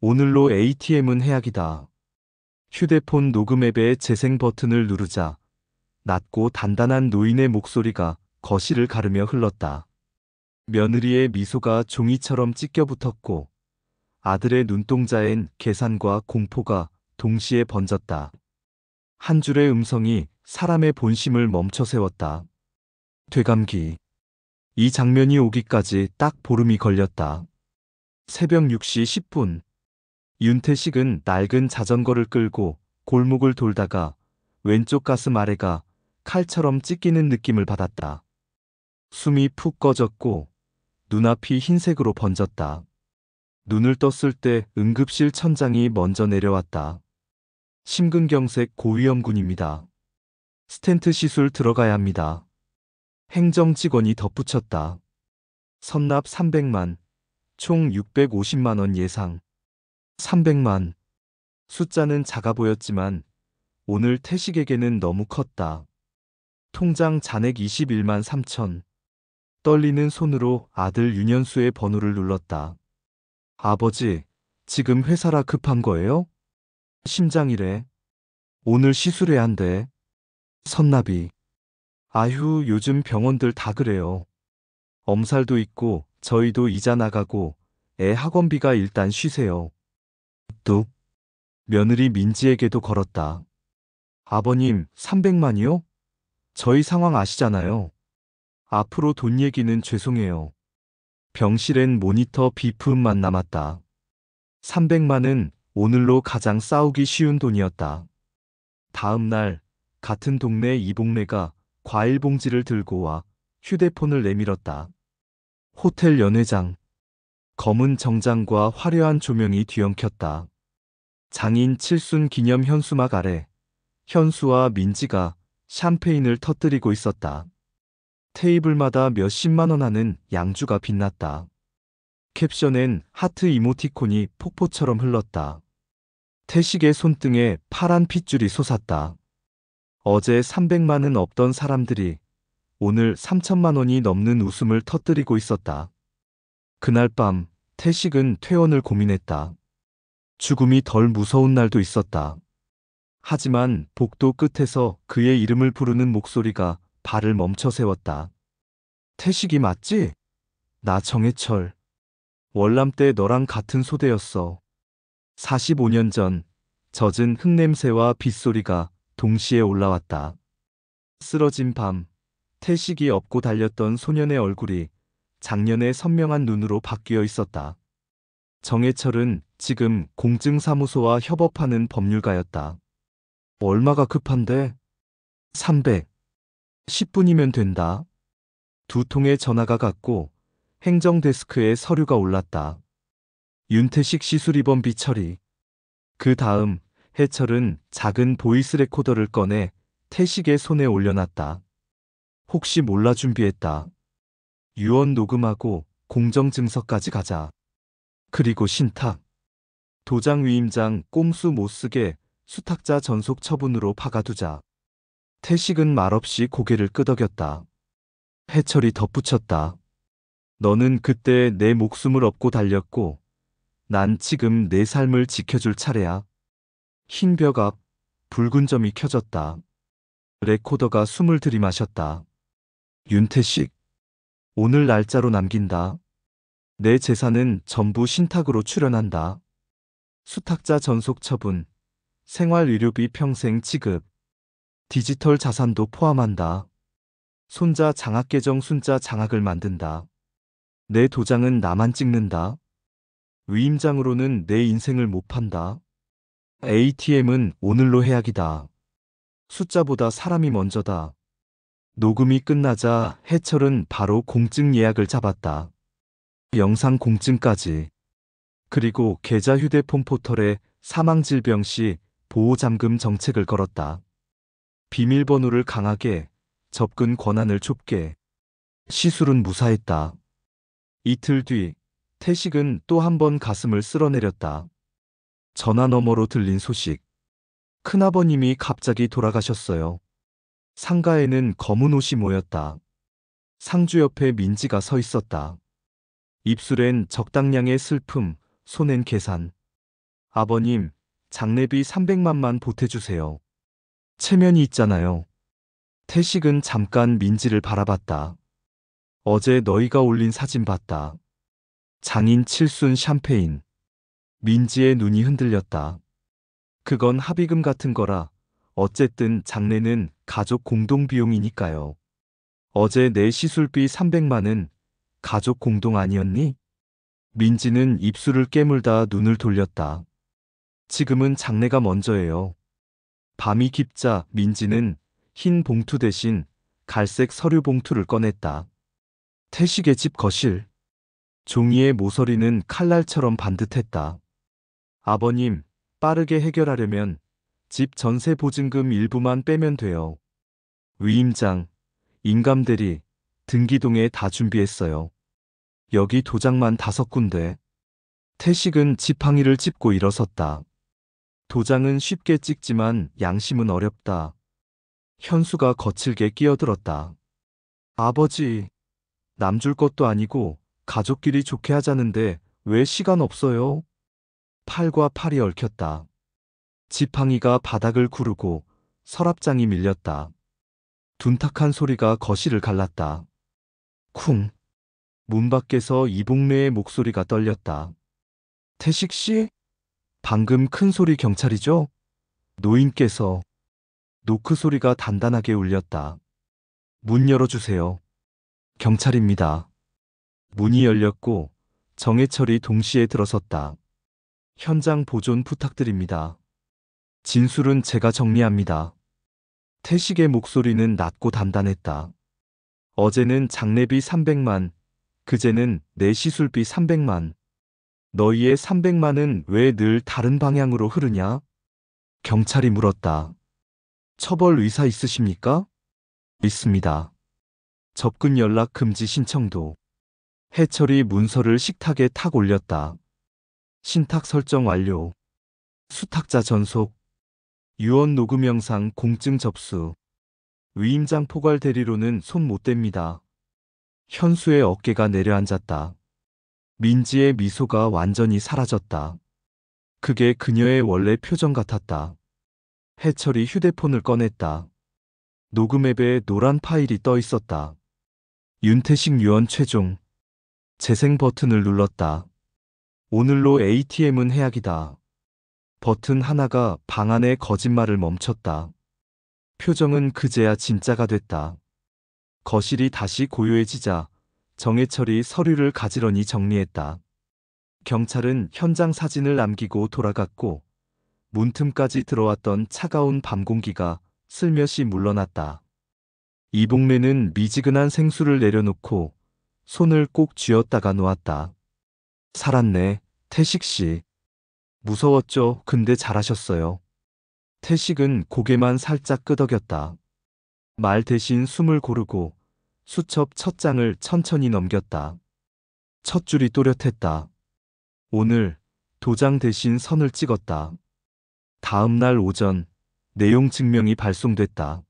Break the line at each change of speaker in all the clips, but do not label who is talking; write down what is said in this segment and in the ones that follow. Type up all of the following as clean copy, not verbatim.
오늘로 ATM은 해약이다. 휴대폰 녹음 앱의 재생 버튼을 누르자 낮고 단단한 노인의 목소리가 거실을 가르며 흘렀다. 며느리의 미소가 종이처럼 찢겨 붙었고 아들의 눈동자엔 계산과 공포가 동시에 번졌다. 한 줄의 음성이 사람의 본심을 멈춰 세웠다. 되감기. 이 장면이 오기까지 딱 보름이 걸렸다. 새벽 6시 10분. 윤태식은 낡은 자전거를 끌고 골목을 돌다가 왼쪽 가슴 아래가 칼처럼 찢기는 느낌을 받았다. 숨이 푹 꺼졌고 눈앞이 흰색으로 번졌다. 눈을 떴을 때 응급실 천장이 먼저 내려왔다. 심근경색 고위험군입니다. 스텐트 시술 들어가야 합니다. 행정 직원이 덧붙였다. 선납 300만, 총 650만 원 예상. 300만. 숫자는 작아 보였지만 오늘 태식에게는 너무 컸다. 통장 잔액 21만 3천. 떨리는 손으로 아들 윤현수의 번호를 눌렀다. 아버지, 지금 회사라 급한 거예요? 심장이래. 오늘 시술해야 한대. 선납이. 아휴, 요즘 병원들 다 그래요. 엄살도 있고 저희도 이자 나가고 애 학원비가 일단 쉬세요. 뚝. 며느리 민지에게도 걸었다. 아버님, 300만이요? 저희 상황 아시잖아요. 앞으로 돈 얘기는 죄송해요. 병실엔 모니터 비품만 남았다. 300만은 오늘로 가장 싸우기 쉬운 돈이었다. 다음 날 같은 동네 이복래가 과일 봉지를 들고 와 휴대폰을 내밀었다. 호텔 연회장. 검은 정장과 화려한 조명이 뒤엉켰다. 장인 칠순 기념 현수막 아래 현수와 민지가 샴페인을 터뜨리고 있었다. 테이블마다 몇십만 원 하는 양주가 빛났다. 캡션엔 하트 이모티콘이 폭포처럼 흘렀다. 태식의 손등에 파란 핏줄이 솟았다. 어제 300만은 없던 사람들이 오늘 3천만 원이 넘는 웃음을 터뜨리고 있었다. 그날 밤 태식은 퇴원을 고민했다. 죽음이 덜 무서운 날도 있었다. 하지만 복도 끝에서 그의 이름을 부르는 목소리가 발을 멈춰 세웠다. 태식이 맞지? 나 정해철. 월남 때 너랑 같은 소대였어. 45년 전 젖은 흙냄새와 빗소리가 동시에 올라왔다. 쓰러진 밤, 태식이 업고 달렸던 소년의 얼굴이 작년의 선명한 눈으로 바뀌어 있었다. 정해철은 지금 공증사무소와 협업하는 법률가였다. 얼마가 급한데? 300. 10분이면 된다. 두 통의 전화가 갔고 행정데스크에 서류가 올랐다. 윤태식 시술입원비 처리. 그 다음 해철은 작은 보이스 레코더를 꺼내 태식의 손에 올려놨다. 혹시 몰라 준비했다. 유언 녹음하고 공정증서까지 가자. 그리고 신탁. 도장 위임장 꼼수 못쓰게 수탁자 전속 처분으로 박아두자. 태식은 말없이 고개를 끄덕였다. 해철이 덧붙였다. 너는 그때 내 목숨을 업고 달렸고 난 지금 내 삶을 지켜줄 차례야. 흰 벽 앞 붉은 점이 켜졌다. 레코더가 숨을 들이마셨다. 윤태식. 오늘 날짜로 남긴다. 내 재산은 전부 신탁으로 출연한다. 수탁자 전속 처분, 생활의료비 평생 지급, 디지털 자산도 포함한다. 손자 장학계정 순자 장학을 만든다. 내 도장은 나만 찍는다. 위임장으로는 내 인생을 못 판다. ATM은 오늘로 해약이다. 숫자보다 사람이 먼저다. 녹음이 끝나자 해철은 바로 공증 예약을 잡았다. 영상 공증까지. 그리고 계좌 휴대폰 포털에 사망질병 시 보호잠금 정책을 걸었다. 비밀번호를 강하게, 접근 권한을 좁게. 시술은 무사했다. 이틀 뒤 태식은 또 한 번 가슴을 쓸어내렸다. 전화 너머로 들린 소식. 큰아버님이 갑자기 돌아가셨어요. 상가에는 검은 옷이 모였다. 상주 옆에 민지가 서 있었다. 입술엔 적당량의 슬픔, 손엔 계산. 아버님, 장례비 300만만 보태주세요. 체면이 있잖아요. 태식은 잠깐 민지를 바라봤다. 어제 너희가 올린 사진 봤다. 장인 칠순 샴페인. 민지의 눈이 흔들렸다. 그건 합의금 같은 거라. 어쨌든 장례는 가족 공동 비용이니까요. 어제 내 시술비 300만은 가족 공동 아니었니? 민지는 입술을 깨물다 눈을 돌렸다. 지금은 장례가 먼저예요. 밤이 깊자 민지는 흰 봉투 대신 갈색 서류 봉투를 꺼냈다. 태식의 집 거실. 종이의 모서리는 칼날처럼 반듯했다. 아버님, 빠르게 해결하려면 집 전세 보증금 일부만 빼면 돼요. 위임장, 인감대리, 등기동에 다 준비했어요. 여기 도장만 5군데. 태식은 지팡이를 짚고 일어섰다. 도장은 쉽게 찍지만 양심은 어렵다. 현수가 거칠게 끼어들었다. 아버지, 남 줄 것도 아니고 가족끼리 좋게 하자는데 왜 시간 없어요? 팔과 팔이 얽혔다. 지팡이가 바닥을 구르고 서랍장이 밀렸다. 둔탁한 소리가 거실을 갈랐다. 쿵. 문 밖에서 이복래의 목소리가 떨렸다. 태식 씨? 방금 큰 소리 경찰이죠? 노인께서. 노크 소리가 단단하게 울렸다. 문 열어주세요. 경찰입니다. 문이 열렸고 정해철이 동시에 들어섰다. 현장 보존 부탁드립니다. 진술은 제가 정리합니다. 태식의 목소리는 낮고 단단했다. 어제는 장례비 300만, 그제는 내 시술비 300만. 너희의 300만은 왜 늘 다른 방향으로 흐르냐? 경찰이 물었다. 처벌 의사 있으십니까? 있습니다. 접근 연락 금지 신청도. 해철이 문서를 식탁에 탁 올렸다. 신탁 설정 완료. 수탁자 전속. 유언 녹음 영상 공증 접수. 위임장 포괄 대리로는 손 못 댑니다. 현수의 어깨가 내려앉았다. 민지의 미소가 완전히 사라졌다. 그게 그녀의 원래 표정 같았다. 해철이 휴대폰을 꺼냈다. 녹음 앱에 노란 파일이 떠 있었다. 윤태식 유언 최종. 재생 버튼을 눌렀다. 오늘로 ATM은 해약이다. 버튼 하나가 방 안의 거짓말을 멈췄다. 표정은 그제야 진짜가 됐다. 거실이 다시 고요해지자 정해철이 서류를 가지런히 정리했다. 경찰은 현장 사진을 남기고 돌아갔고 문틈까지 들어왔던 차가운 밤 공기가 슬며시 물러났다. 이복래는 미지근한 생수를 내려놓고 손을 꼭 쥐었다가 놓았다. 살았네, 태식씨. 무서웠죠. 근데 잘하셨어요. 태식은 고개만 살짝 끄덕였다. 말 대신 숨을 고르고 수첩 첫 장을 천천히 넘겼다. 첫 줄이 또렷했다. 오늘 도장 대신 선을 찍었다. 다음 날 오전 내용 증명이 발송됐다.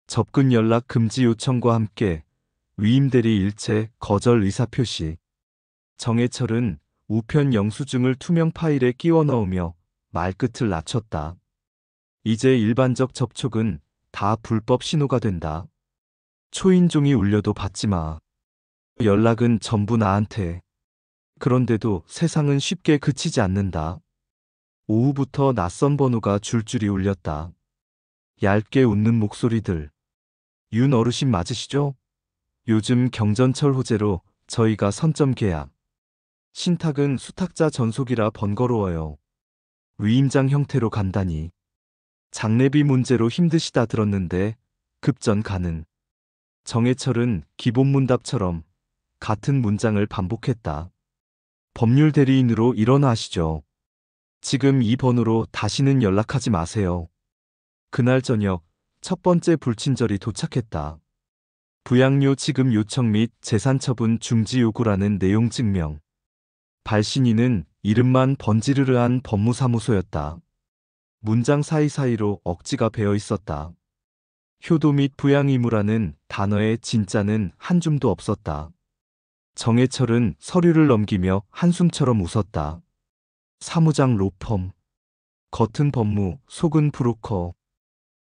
접근 연락 금지 요청과 함께 위임대리 일체 거절 의사표시. 정해철은 우편 영수증을 투명 파일에 끼워 넣으며 말끝을 낮췄다. 이제 일반적 접촉은 다 불법 신호가 된다. 초인종이 울려도 받지 마. 연락은 전부 나한테. 그런데도 세상은 쉽게 그치지 않는다. 오후부터 낯선 번호가 줄줄이 울렸다. 얇게 웃는 목소리들. 윤 어르신 맞으시죠? 요즘 경전철 호재로 저희가 선점 계약. 신탁은 수탁자 전속이라 번거로워요. 위임장 형태로 간다니. 장례비 문제로 힘드시다 들었는데 급전 가능. 정해철은 기본문답처럼 같은 문장을 반복했다. 법률 대리인으로 일어나시죠. 지금 이 번호로 다시는 연락하지 마세요. 그날 저녁 첫 번째 불친절이 도착했다. 부양료 지급 요청 및 재산처분 중지 요구라는 내용 증명. 발신인은 이름만 번지르르한 법무사무소였다. 문장 사이사이로 억지가 배어 있었다. 효도 및 부양 의무라는 단어의 진짜는 한 줌도 없었다. 정해철은 서류를 넘기며 한숨처럼 웃었다. 사무장 로펌. 겉은 법무, 속은 브로커.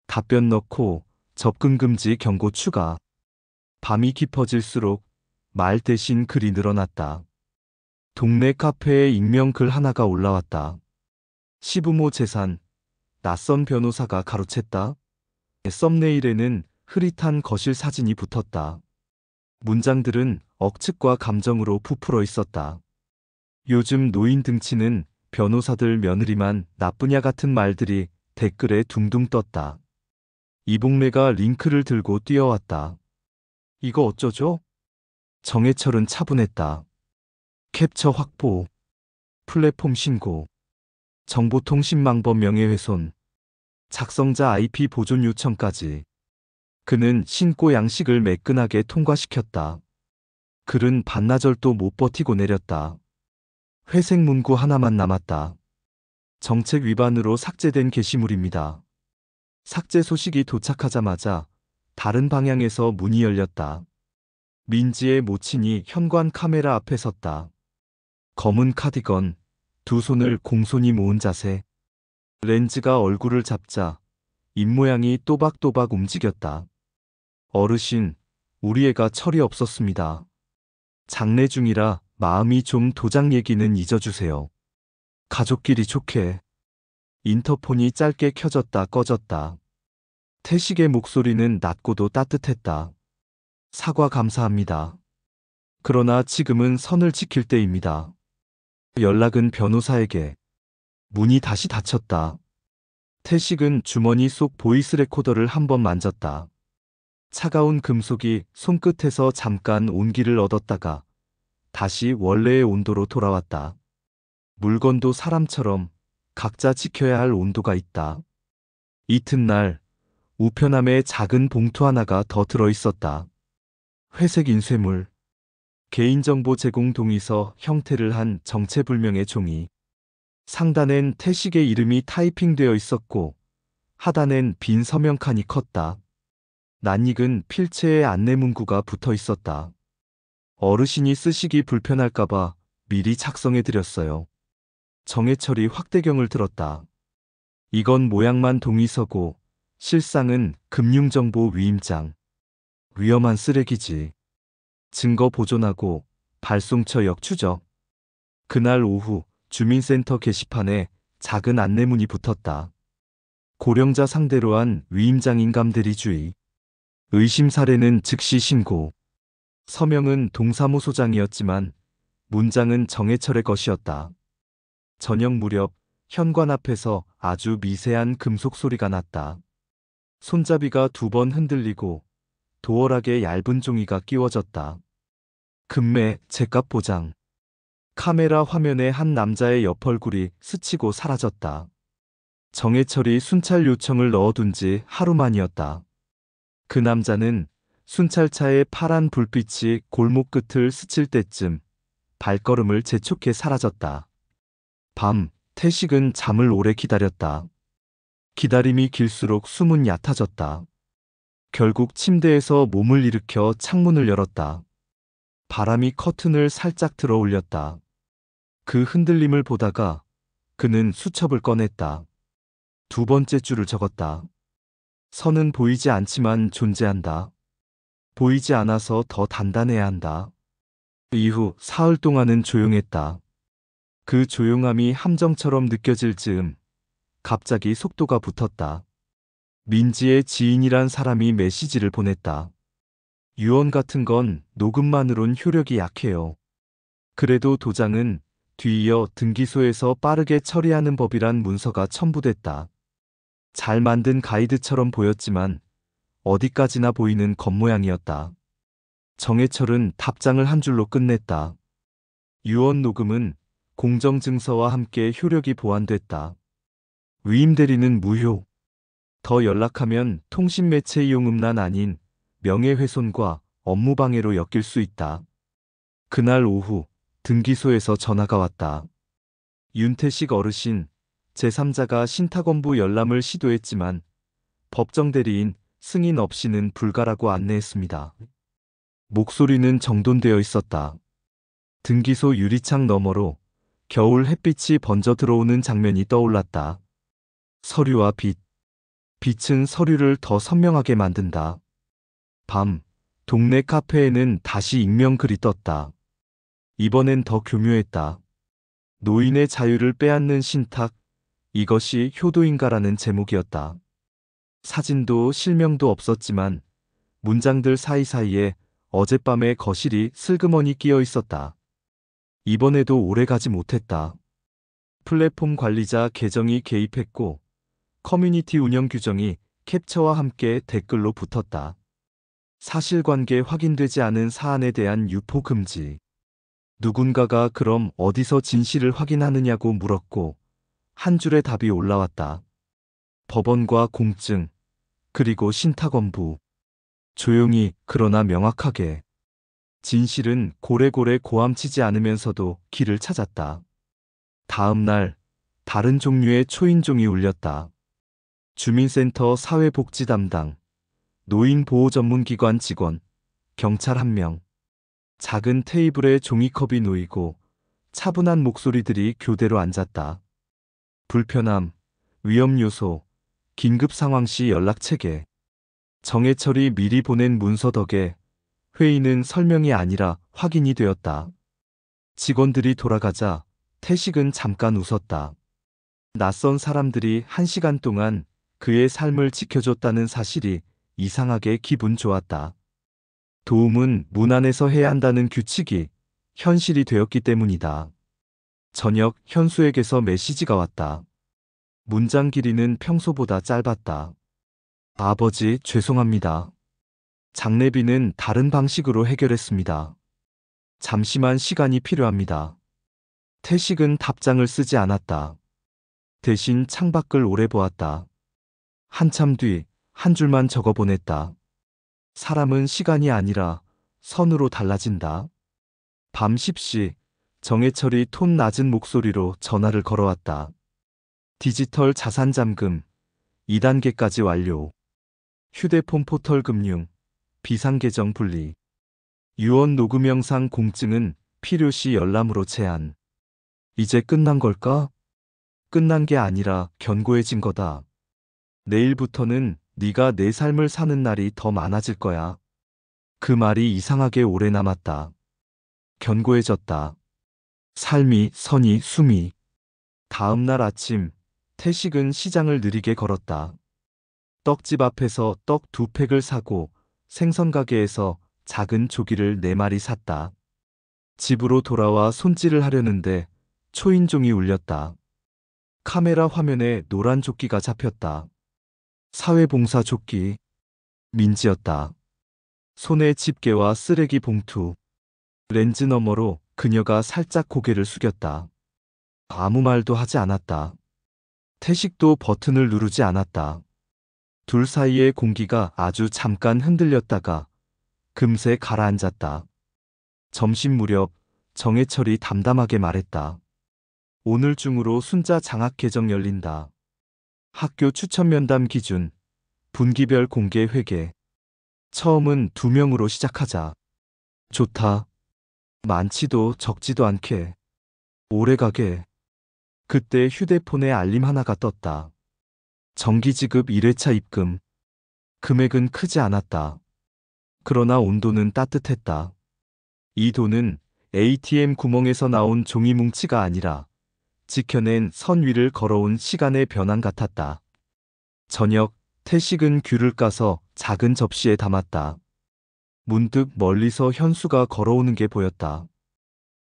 답변 넣고 접근 금지 경고 추가. 밤이 깊어질수록 말 대신 글이 늘어났다. 동네 카페에 익명 글 하나가 올라왔다. 시부모 재산, 낯선 변호사가 가로챘다. 썸네일에는 흐릿한 거실 사진이 붙었다. 문장들은 억측과 감정으로 부풀어 있었다. 요즘 노인 등치는 변호사들 며느리만 나쁘냐 같은 말들이 댓글에 둥둥 떴다. 이봉래가 링크를 들고 뛰어왔다. 이거 어쩌죠? 정해철은 차분했다. 캡처 확보, 플랫폼 신고, 정보통신망법 명예훼손, 작성자 IP 보존 요청까지. 그는 신고 양식을 매끈하게 통과시켰다. 글은 반나절도 못 버티고 내렸다. 회색 문구 하나만 남았다. 정책 위반으로 삭제된 게시물입니다. 삭제 소식이 도착하자마자 다른 방향에서 문이 열렸다. 민지의 모친이 현관 카메라 앞에 섰다. 검은 카디건, 두 손을 공손히 모은 자세. 렌즈가 얼굴을 잡자 입모양이 또박또박 움직였다. 어르신, 우리 애가 철이 없었습니다. 장례 중이라 마음이 좀 도장 얘기는 잊어주세요. 가족끼리 좋게. 인터폰이 짧게 켜졌다 꺼졌다. 태식의 목소리는 낮고도 따뜻했다. 사과 감사합니다. 그러나 지금은 선을 지킬 때입니다. 연락은 변호사에게. 문이 다시 닫혔다. 태식은 주머니 속 보이스 레코더를 한번 만졌다. 차가운 금속이 손끝에서 잠깐 온기를 얻었다가 다시 원래의 온도로 돌아왔다. 물건도 사람처럼 각자 지켜야 할 온도가 있다. 이튿날 우편함에 작은 봉투 하나가 더 들어있었다. 회색 인쇄물, 개인정보 제공 동의서 형태를 한 정체불명의 종이. 상단엔 태식의 이름이 타이핑되어 있었고 하단엔 빈 서명칸이 컸다. 낯익은 필체에 안내문구가 붙어 있었다. 어르신이 쓰시기 불편할까봐 미리 작성해드렸어요. 정해철이 확대경을 들었다. 이건 모양만 동의서고 실상은 금융정보 위임장. 위험한 쓰레기지. 증거 보존하고 발송처 역추적. 그날 오후 주민센터 게시판에 작은 안내문이 붙었다. 고령자 상대로 한 위임장 인감대리주의. 의심 사례는 즉시 신고. 서명은 동사무소장이었지만 문장은 정해철의 것이었다. 저녁 무렵 현관 앞에서 아주 미세한 금속 소리가 났다. 손잡이가 2번 흔들리고 도어락에 얇은 종이가 끼워졌다. 금매 제값 보장. 카메라 화면에 한 남자의 옆얼굴이 스치고 사라졌다. 정해철이 순찰 요청을 넣어둔 지 하루 만이었다. 그 남자는 순찰차의 파란 불빛이 골목 끝을 스칠 때쯤 발걸음을 재촉해 사라졌다. 밤, 태식은 잠을 오래 기다렸다. 기다림이 길수록 숨은 얕아졌다. 결국 침대에서 몸을 일으켜 창문을 열었다. 바람이 커튼을 살짝 들어 올렸다. 그 흔들림을 보다가 그는 수첩을 꺼냈다. 2번째 줄을 적었다. 선은 보이지 않지만 존재한다. 보이지 않아서 더 단단해야 한다. 이후 사흘 동안은 조용했다. 그 조용함이 함정처럼 느껴질 즈음 갑자기 속도가 붙었다. 민지의 지인이란 사람이 메시지를 보냈다. 유언 같은 건 녹음만으론 효력이 약해요. 그래도 도장은 뒤이어 등기소에서 빠르게 처리하는 법이란 문서가 첨부됐다. 잘 만든 가이드처럼 보였지만 어디까지나 보이는 겉모양이었다. 정해철은 답장을 한 줄로 끝냈다. 유언 녹음은 공정증서와 함께 효력이 보완됐다. 위임 대리는 무효. 더 연락하면 통신매체 이용음란 아닌 명예훼손과 업무방해로 엮일 수 있다. 그날 오후 등기소에서 전화가 왔다. 윤태식 어르신, 제3자가 신탁원부 열람을 시도했지만 법정 대리인 승인 없이는 불가라고 안내했습니다. 목소리는 정돈되어 있었다. 등기소 유리창 너머로 겨울 햇빛이 번져 들어오는 장면이 떠올랐다. 서류와 빛. 빛은 서류를 더 선명하게 만든다. 밤. 동네 카페에는 다시 익명글이 떴다. 이번엔 더 교묘했다. 노인의 자유를 빼앗는 신탁. 이것이 효도인가라는 제목이었다. 사진도 실명도 없었지만 문장들 사이사이에 어젯밤의 거실이 슬그머니 끼어 있었다. 이번에도 오래가지 못했다. 플랫폼 관리자 계정이 개입했고 커뮤니티 운영 규정이 캡처와 함께 댓글로 붙었다. 사실관계 확인되지 않은 사안에 대한 유포 금지. 누군가가 그럼 어디서 진실을 확인하느냐고 물었고 한 줄의 답이 올라왔다. 법원과 공증, 그리고 신탁원부. 조용히 그러나 명확하게. 진실은 고래고래 고함치지 않으면서도 길을 찾았다. 다음 날 다른 종류의 초인종이 울렸다. 주민센터 사회복지 담당, 노인보호전문기관 직원, 경찰 1명. 작은 테이블에 종이컵이 놓이고 차분한 목소리들이 교대로 앉았다. 불편함, 위험요소, 긴급상황시 연락체계. 정해철이 미리 보낸 문서 덕에 회의는 설명이 아니라 확인이 되었다. 직원들이 돌아가자 태식은 잠깐 웃었다. 낯선 사람들이 1시간 동안 그의 삶을 지켜줬다는 사실이 이상하게 기분 좋았다. 도움은 문 안에서 해야 한다는 규칙이 현실이 되었기 때문이다. 저녁 현수에게서 메시지가 왔다. 문장 길이는 평소보다 짧았다. 아버지, 죄송합니다. 장례비는 다른 방식으로 해결했습니다. 잠시만 시간이 필요합니다. 태식은 답장을 쓰지 않았다. 대신 창밖을 오래 보았다. 한참 뒤 한 줄만 적어 보냈다. 사람은 시간이 아니라 선으로 달라진다. 밤 10시 정해철이 톤 낮은 목소리로 전화를 걸어왔다. 디지털 자산 잠금 2단계까지 완료. 휴대폰 포털 금융, 비상계정 분리. 유언 녹음 영상 공증은 필요시 열람으로 제한. 이제 끝난 걸까? 끝난 게 아니라 견고해진 거다. 내일부터는 네가 내 삶을 사는 날이 더 많아질 거야. 그 말이 이상하게 오래 남았다. 견고해졌다. 삶이, 선이, 숨이. 다음 날 아침, 태식은 시장을 느리게 걸었다. 떡집 앞에서 떡 2팩을 사고 생선 가게에서 작은 조기를 4마리 샀다. 집으로 돌아와 손질을 하려는데 초인종이 울렸다. 카메라 화면에 노란 조끼가 잡혔다. 사회봉사 조끼. 민지였다. 손에 집게와 쓰레기 봉투. 렌즈 너머로 그녀가 살짝 고개를 숙였다. 아무 말도 하지 않았다. 태식도 버튼을 누르지 않았다. 둘 사이의 공기가 아주 잠깐 흔들렸다가 금세 가라앉았다. 점심 무렵 정해철이 담담하게 말했다. 오늘 중으로 순자 장학 계정 열린다. 학교 추천 면담 기준, 분기별 공개 회계. 처음은 2명으로 시작하자. 좋다. 많지도 적지도 않게. 오래가게. 그때 휴대폰에 알림 하나가 떴다. 정기지급 1회차 입금. 금액은 크지 않았다. 그러나 온도는 따뜻했다. 이 돈은 ATM 구멍에서 나온 종이 뭉치가 아니라 지켜낸 선 위를 걸어온 시간의 변환 같았다. 저녁, 태식은 귤을 까서 작은 접시에 담았다. 문득 멀리서 현수가 걸어오는 게 보였다.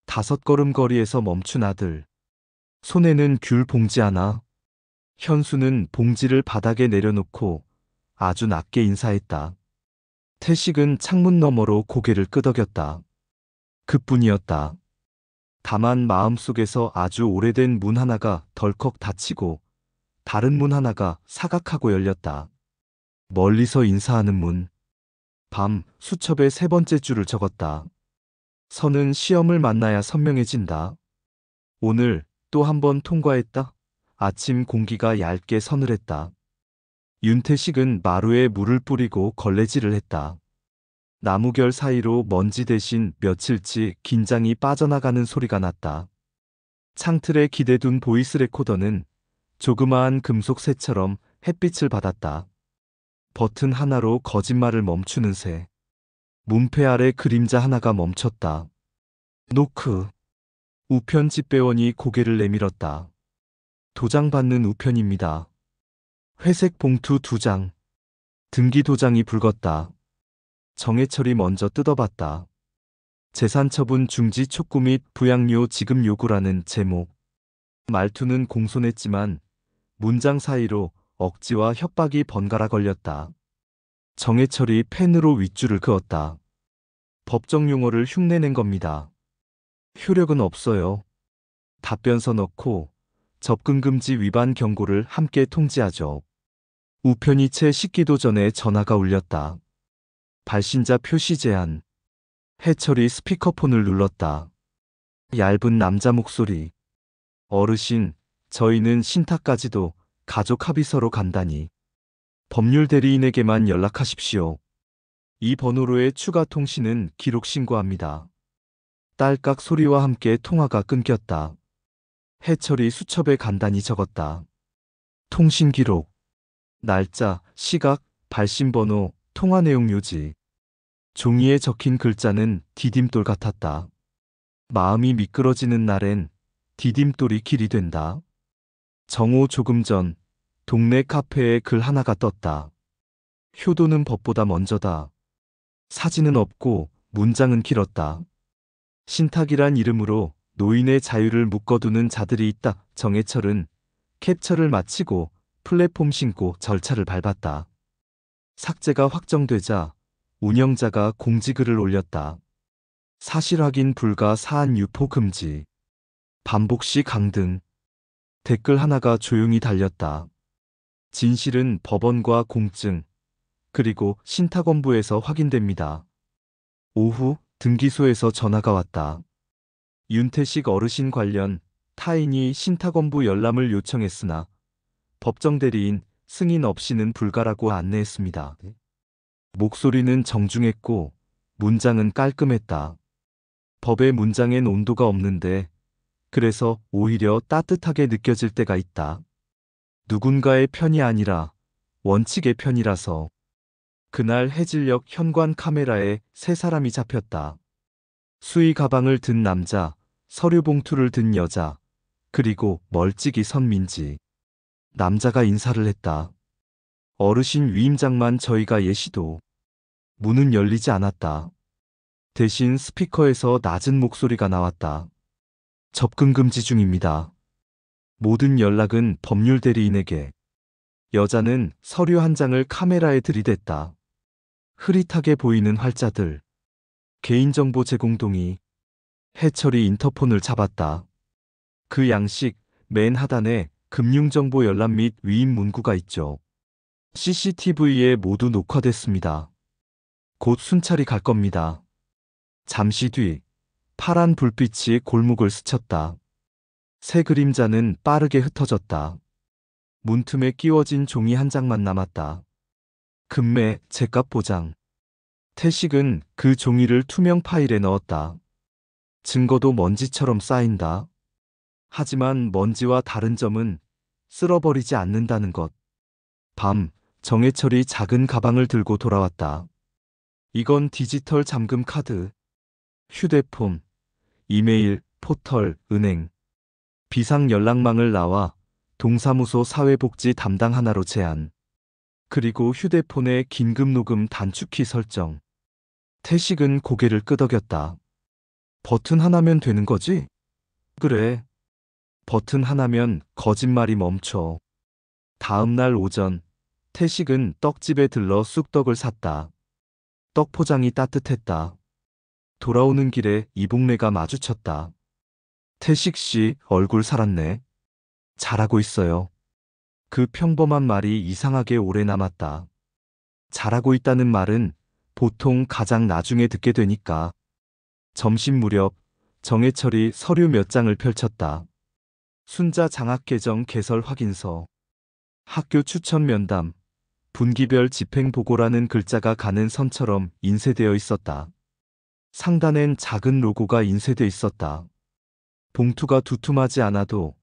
5걸음 거리에서 멈춘 아들. 손에는 귤 봉지 하나. 현수는 봉지를 바닥에 내려놓고 아주 낮게 인사했다. 태식은 창문 너머로 고개를 끄덕였다. 그뿐이었다. 다만 마음속에서 아주 오래된 문 하나가 덜컥 닫히고 다른 문 하나가 사각하고 열렸다. 멀리서 인사하는 문. 밤 수첩에 3번째 줄을 적었다. 선은 시험을 만나야 선명해진다. 오늘 또 한 번 통과했다. 아침 공기가 얇게 서늘했다. 윤태식은 마루에 물을 뿌리고 걸레질을 했다. 나무결 사이로 먼지 대신 며칠치 긴장이 빠져나가는 소리가 났다. 창틀에 기대둔 보이스 레코더는 조그마한 금속 새처럼 햇빛을 받았다. 버튼 하나로 거짓말을 멈추는 새. 문패 아래 그림자 하나가 멈췄다. 노크. 우편 집배원이 고개를 내밀었다. 도장 받는 우편입니다. 회색 봉투 2장. 등기 도장이 붉었다. 정해철이 먼저 뜯어봤다. 재산처분 중지 촉구 및 부양료 지급 요구라는 제목. 말투는 공손했지만 문장 사이로 억지와 협박이 번갈아 걸렸다. 정해철이 펜으로 윗줄을 그었다. 법정 용어를 흉내낸 겁니다. 효력은 없어요. 답변서 넣고 접근금지 위반 경고를 함께 통지하죠. 우편이 채 씻기도 전에 전화가 울렸다. 발신자 표시 제한. 해철이 스피커폰을 눌렀다. 얇은 남자 목소리. 어르신, 저희는 신탁까지도 가족 합의서로 간다니. 법률 대리인에게만 연락하십시오. 이 번호로의 추가 통신은 기록 신고합니다. 딸깍 소리와 함께 통화가 끊겼다. 해철이 수첩에 간단히 적었다. 통신 기록. 날짜, 시각, 발신번호, 통화 내용 요지. 종이에 적힌 글자는 디딤돌 같았다. 마음이 미끄러지는 날엔 디딤돌이 길이 된다. 정오 조금 전 동네 카페에 글 하나가 떴다. 효도는 법보다 먼저다. 사진은 없고 문장은 길었다. 신탁이란 이름으로 노인의 자유를 묶어두는 자들이 있다. 정해철은 캡처를 마치고 플랫폼 신고 절차를 밟았다. 삭제가 확정되자 운영자가 공지글을 올렸다. 사실 확인 불가 사안 유포 금지. 반복 시 강등. 댓글 하나가 조용히 달렸다. 진실은 법원과 공증, 그리고 신탁원부에서 확인됩니다. 오후 등기소에서 전화가 왔다. 윤태식 어르신 관련 타인이 신탁원부 열람을 요청했으나 법정 대리인 승인 없이는 불가라고 안내했습니다. 목소리는 정중했고 문장은 깔끔했다. 법의 문장엔 온도가 없는데 그래서 오히려 따뜻하게 느껴질 때가 있다. 누군가의 편이 아니라 원칙의 편이라서. 그날 해질녘 현관 카메라에 세 사람이 잡혔다. 수의 가방을 든 남자, 서류 봉투를 든 여자, 그리고 멀찍이 선 민지. 남자가 인사를 했다. 어르신 위임장만 저희가 예시도. 문은 열리지 않았다. 대신 스피커에서 낮은 목소리가 나왔다. 접근 금지 중입니다. 모든 연락은 법률 대리인에게. 여자는 서류 한 장을 카메라에 들이댔다. 흐릿하게 보이는 활자들. 개인정보 제공 동의. 해철이 인터폰을 잡았다. 그 양식 맨 하단에 금융정보 열람 및 위임 문구가 있죠. CCTV에 모두 녹화됐습니다. 곧 순찰이 갈 겁니다. 잠시 뒤 파란 불빛이 골목을 스쳤다. 새 그림자는 빠르게 흩어졌다. 문틈에 끼워진 종이 한 장만 남았다. 금매 제값 보장. 태식은 그 종이를 투명 파일에 넣었다. 증거도 먼지처럼 쌓인다. 하지만 먼지와 다른 점은 쓸어버리지 않는다는 것. 밤, 정해철이 작은 가방을 들고 돌아왔다. 이건 디지털 잠금 카드. 휴대폰, 이메일, 포털, 은행. 비상 연락망을 나와 동사무소 사회복지 담당 하나로 제한. 그리고 휴대폰에 긴급 녹음 단축키 설정. 태식은 고개를 끄덕였다. 버튼 하나면 되는 거지? 그래. 버튼 하나면 거짓말이 멈춰. 다음 날 오전, 태식은 떡집에 들러 쑥떡을 샀다. 떡 포장이 따뜻했다. 돌아오는 길에 이복래가 마주쳤다. 태식 씨, 얼굴 살았네. 잘하고 있어요. 그 평범한 말이 이상하게 오래 남았다. 잘하고 있다는 말은 보통 가장 나중에 듣게 되니까. 점심 무렵 정해철이 서류 몇 장을 펼쳤다. 순자 장학개정 개설 확인서, 학교 추천 면담, 분기별 집행보고라는 글자가 가는 선처럼 인쇄되어 있었다. 상단엔 작은 로고가 인쇄돼 있었다. 봉투가 두툼하지 않아도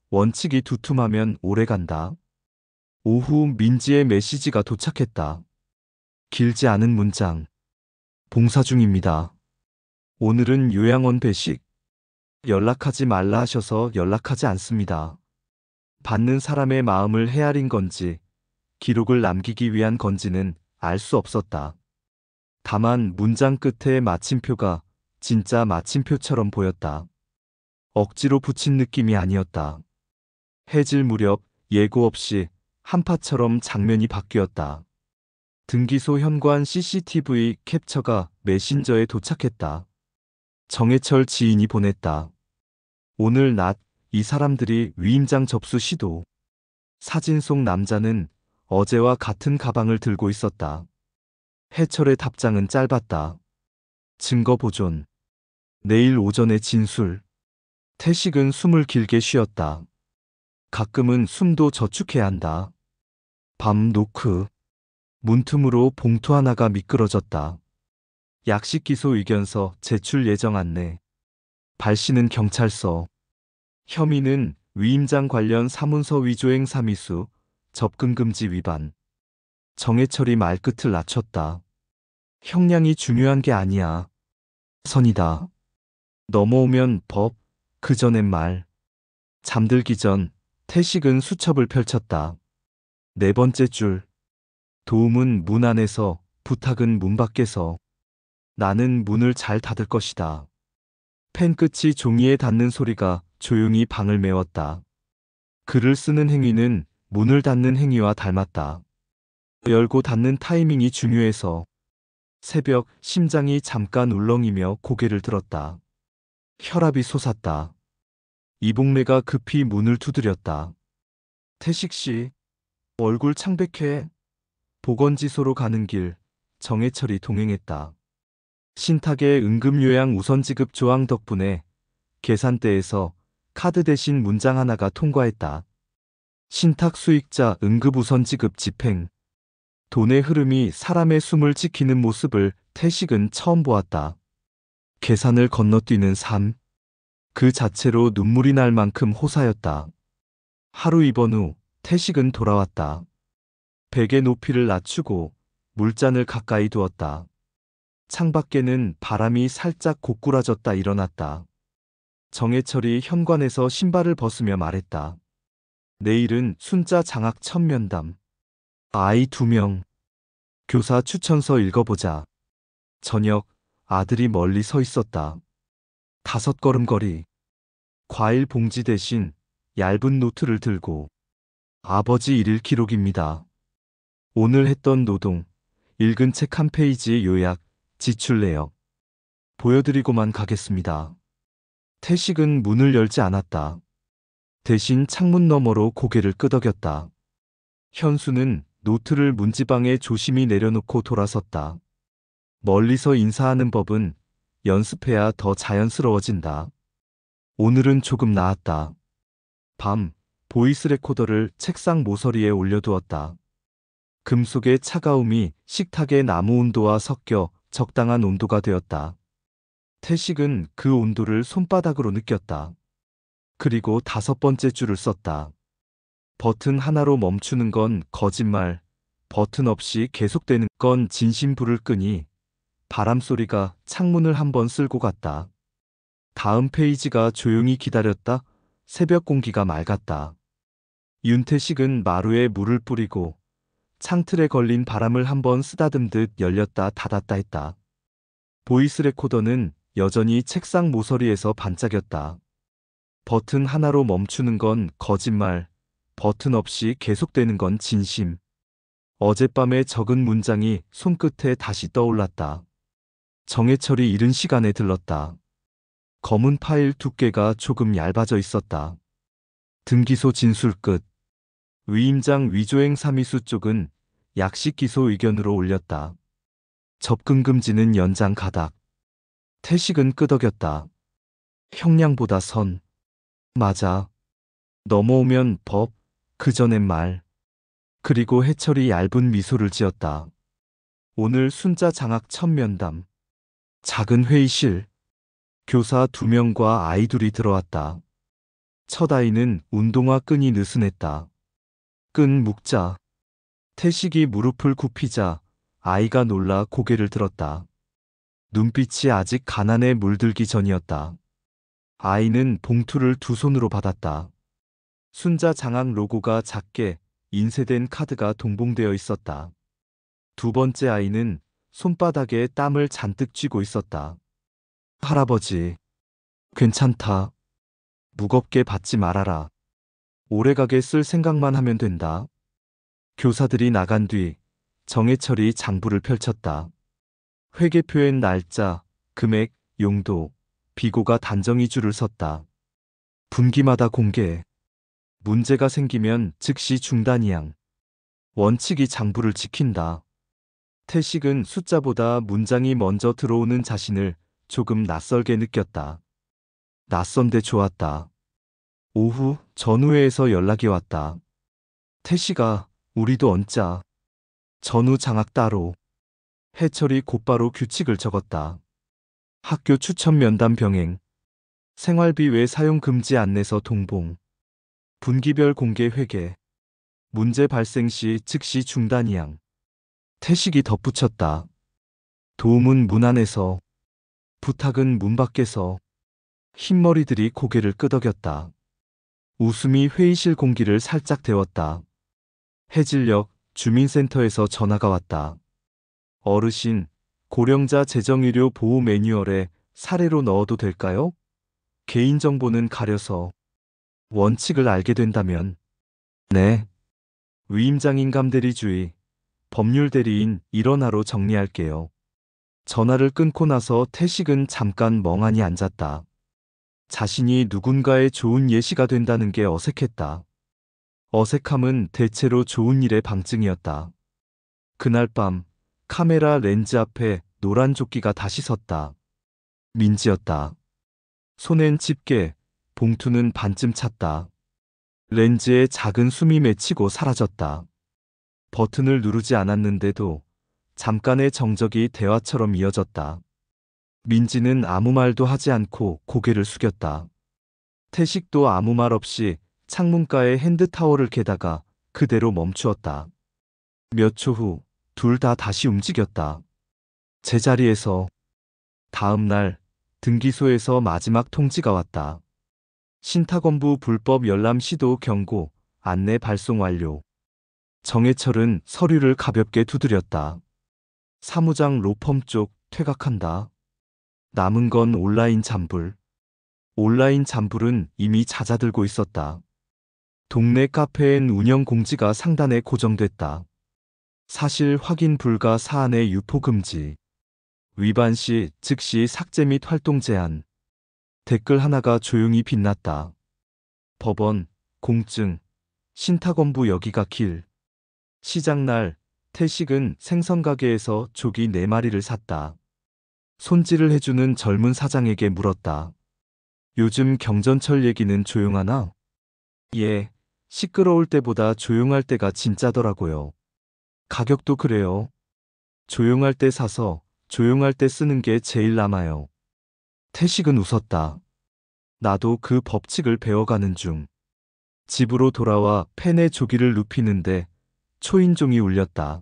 원칙이 두툼하면 오래간다. 오후 민지의 메시지가 도착했다. 길지 않은 문장. 봉사 중입니다. 오늘은 요양원 배식. 연락하지 말라 하셔서 연락하지 않습니다. 받는 사람의 마음을 헤아린 건지 기록을 남기기 위한 건지는 알 수 없었다. 다만 문장 끝에 마침표가 진짜 마침표처럼 보였다. 억지로 붙인 느낌이 아니었다. 해질 무렵 예고 없이 한파처럼 장면이 바뀌었다. 등기소 현관 CCTV 캡처가 메신저에 도착했다. 정해철 지인이 보냈다. 오늘 낮 이 사람들이 위임장 접수 시도. 사진 속 남자는 어제와 같은 가방을 들고 있었다. 해철의 답장은 짧았다. 증거 보존. 내일 오전에 진술. 태식은 숨을 길게 쉬었다. 가끔은 숨도 저축해야 한다. 밤 노크. 문틈으로 봉투 하나가 미끄러졌다. 약식 기소 의견서 제출 예정 안내. 발신은 경찰서. 혐의는 위임장 관련 사문서 위조행 3위수, 접근금지 위반. 정해철이 말끝을 낮췄다. 형량이 중요한 게 아니야. 선이다. 넘어오면 법, 그전엔 말. 잠들기 전 태식은 수첩을 펼쳤다. 네 번째 줄. 도움은 문 안에서, 부탁은 문 밖에서. 나는 문을 잘 닫을 것이다. 펜 끝이 종이에 닿는 소리가 조용히 방을 메웠다. 글을 쓰는 행위는 문을 닫는 행위와 닮았다. 열고 닫는 타이밍이 중요해서. 새벽 심장이 잠깐 울렁이며 고개를 들었다. 혈압이 솟았다. 이복래가 급히 문을 두드렸다. 태식 씨, 얼굴 창백해. 보건지소로 가는 길, 정해철이 동행했다. 신탁의 응급요양 우선지급 조항 덕분에 계산대에서 카드 대신 문장 하나가 통과했다. 신탁 수익자 응급우선지급 집행. 돈의 흐름이 사람의 숨을 지키는 모습을 태식은 처음 보았다. 계산을 건너뛰는 삶. 그 자체로 눈물이 날 만큼 호사였다. 하루 입원 후 태식은 돌아왔다. 베개 높이를 낮추고 물잔을 가까이 두었다. 창밖에는 바람이 살짝 고꾸라졌다 일어났다. 정해철이 현관에서 신발을 벗으며 말했다. 내일은 순자 장학 첫 면담. 아이 2명. 교사 추천서 읽어보자. 저녁 아들이 멀리 서 있었다. 5걸음 거리. 과일 봉지 대신 얇은 노트를 들고. 아버지 일일 기록입니다. 오늘 했던 노동, 읽은 책 한 페이지 요약, 지출 내역. 보여드리고만 가겠습니다. 태식은 문을 열지 않았다. 대신 창문 너머로 고개를 끄덕였다. 현수는 노트를 문지방에 조심히 내려놓고 돌아섰다. 멀리서 인사하는 법은 연습해야 더 자연스러워진다. 오늘은 조금 나았다. 밤, 보이스 레코더를 책상 모서리에 올려두었다. 금속의 차가움이 식탁의 나무 온도와 섞여 적당한 온도가 되었다. 태식은 그 온도를 손바닥으로 느꼈다. 그리고 5번째 줄을 썼다. 버튼 하나로 멈추는 건 거짓말, 버튼 없이 계속되는 건 진심. 불을 끄니 바람소리가 창문을 한번 쓸고 갔다. 다음 페이지가 조용히 기다렸다. 새벽 공기가 맑았다. 윤태식은 마루에 물을 뿌리고 창틀에 걸린 바람을 한번 쓰다듬듯 열렸다 닫았다 했다. 보이스 레코더는 여전히 책상 모서리에서 반짝였다. 버튼 하나로 멈추는 건 거짓말, 버튼 없이 계속되는 건 진심. 어젯밤에 적은 문장이 손끝에 다시 떠올랐다. 정해철이 이른 시간에 들렀다. 검은 파일 두께가 조금 얇아져 있었다. 등기소 진술 끝. 위임장 위조행 3위수 쪽은 약식 기소 의견으로 올렸다. 접근금지는 연장 가닥. 태식은 끄덕였다. 형량보다 선. 맞아. 넘어오면 법, 그전엔 말. 그리고 해철이 얇은 미소를 지었다. 오늘 순자 장학 첫 면담. 작은 회의실. 교사 2명과 아이 둘이 들어왔다. 첫 아이는 운동화 끈이 느슨했다. 끈 묶자. 태식이 무릎을 굽히자 아이가 놀라 고개를 들었다. 눈빛이 아직 가난에 물들기 전이었다. 아이는 봉투를 2손으로 받았다. 순자 장학 로고가 작게 인쇄된 카드가 동봉되어 있었다. 두 번째 아이는 손바닥에 땀을 잔뜩 쥐고 있었다. 할아버지, 괜찮다. 무겁게 받지 말아라. 오래가게 쓸 생각만 하면 된다. 교사들이 나간 뒤 정해철이 장부를 펼쳤다. 회계표엔 날짜, 금액, 용도, 비고가 단정히 줄을 섰다. 분기마다 공개. 문제가 생기면 즉시 중단이양. 원칙이 장부를 지킨다. 태식은 숫자보다 문장이 먼저 들어오는 자신을 조금 낯설게 느꼈다. 낯선데 좋았다. 오후 전우회에서 연락이 왔다. 태식아, 우리도 얹자. 전우 장학 따로. 해철이 곧바로 규칙을 적었다. 학교 추천 면담 병행. 생활비 외 사용 금지 안내서 동봉. 분기별 공개 회계. 문제 발생 시 즉시 중단이양. 태식이 덧붙였다. 도움은 문 안에서. 부탁은 문 밖에서. 흰머리들이 고개를 끄덕였다. 웃음이 회의실 공기를 살짝 데웠다. 해질녘 주민센터에서 전화가 왔다. 어르신, 고령자 재정의료 보호 매뉴얼에 사례로 넣어도 될까요? 개인정보는 가려서. 원칙을 알게 된다면. 네. 위임장인감대리주의, 법률대리인 일원화로 정리할게요. 전화를 끊고 나서 태식은 잠깐 멍하니 앉았다. 자신이 누군가의 좋은 예시가 된다는 게 어색했다. 어색함은 대체로 좋은 일의 방증이었다. 그날 밤 카메라 렌즈 앞에 노란 조끼가 다시 섰다. 민지였다. 손엔 집게, 봉투는 반쯤 찼다. 렌즈에 작은 숨이 맺히고 사라졌다. 버튼을 누르지 않았는데도 잠깐의 정적이 대화처럼 이어졌다. 민지는 아무 말도 하지 않고 고개를 숙였다. 태식도 아무 말 없이 창문가에 핸드타월을 개다가 그대로 멈추었다. 몇 초 후 둘 다 다시 움직였다. 제자리에서. 다음 날 등기소에서 마지막 통지가 왔다. 신탁원부 불법 열람 시도 경고, 안내 발송 완료. 정해철은 서류를 가볍게 두드렸다. 사무장 로펌 쪽 퇴각한다. 남은 건 온라인 잔불. 온라인 잔불은 이미 잦아들고 있었다. 동네 카페엔 운영 공지가 상단에 고정됐다. 사실 확인 불가 사안의 유포 금지. 위반 시 즉시 삭제 및 활동 제한. 댓글 하나가 조용히 빛났다. 법원, 공증, 신탁원부 여기가 길. 시장날, 태식은 생선가게에서 조기 4마리를 샀다. 손질을 해주는 젊은 사장에게 물었다. 요즘 경전철 얘기는 조용하나? 예, 시끄러울 때보다 조용할 때가 진짜더라고요. 가격도 그래요. 조용할 때 사서 조용할 때 쓰는 게 제일 남아요. 태식은 웃었다. 나도 그 법칙을 배워가는 중. 집으로 돌아와 펜에 조기를 눕히는데 초인종이 울렸다.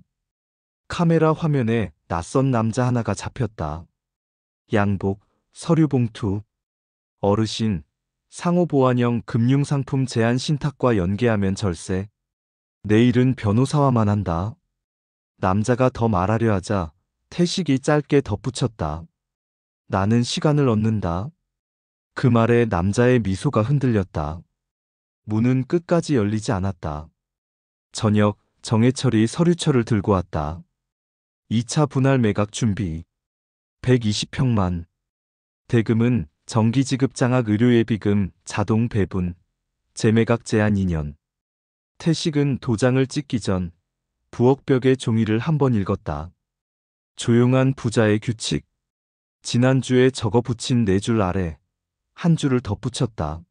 카메라 화면에 낯선 남자 하나가 잡혔다. 양복, 서류 봉투. 어르신, 상호보완형 금융상품 제한 신탁과 연계하면 절세. 내일은 변호사와만 한다. 남자가 더 말하려 하자 태식이 짧게 덧붙였다. 나는 시간을 얻는다. 그 말에 남자의 미소가 흔들렸다. 문은 끝까지 열리지 않았다. 저녁, 정해철이 서류철을 들고 왔다. 2차 분할 매각 준비. 120평만. 대금은 정기지급장학 의료예비금 자동 배분. 재매각 제한 2년. 태식은 도장을 찍기 전 부엌벽에 종이를 한 번 읽었다. 조용한 부자의 규칙. 지난주에 적어 붙인 4줄 아래 한 줄을 덧붙였다.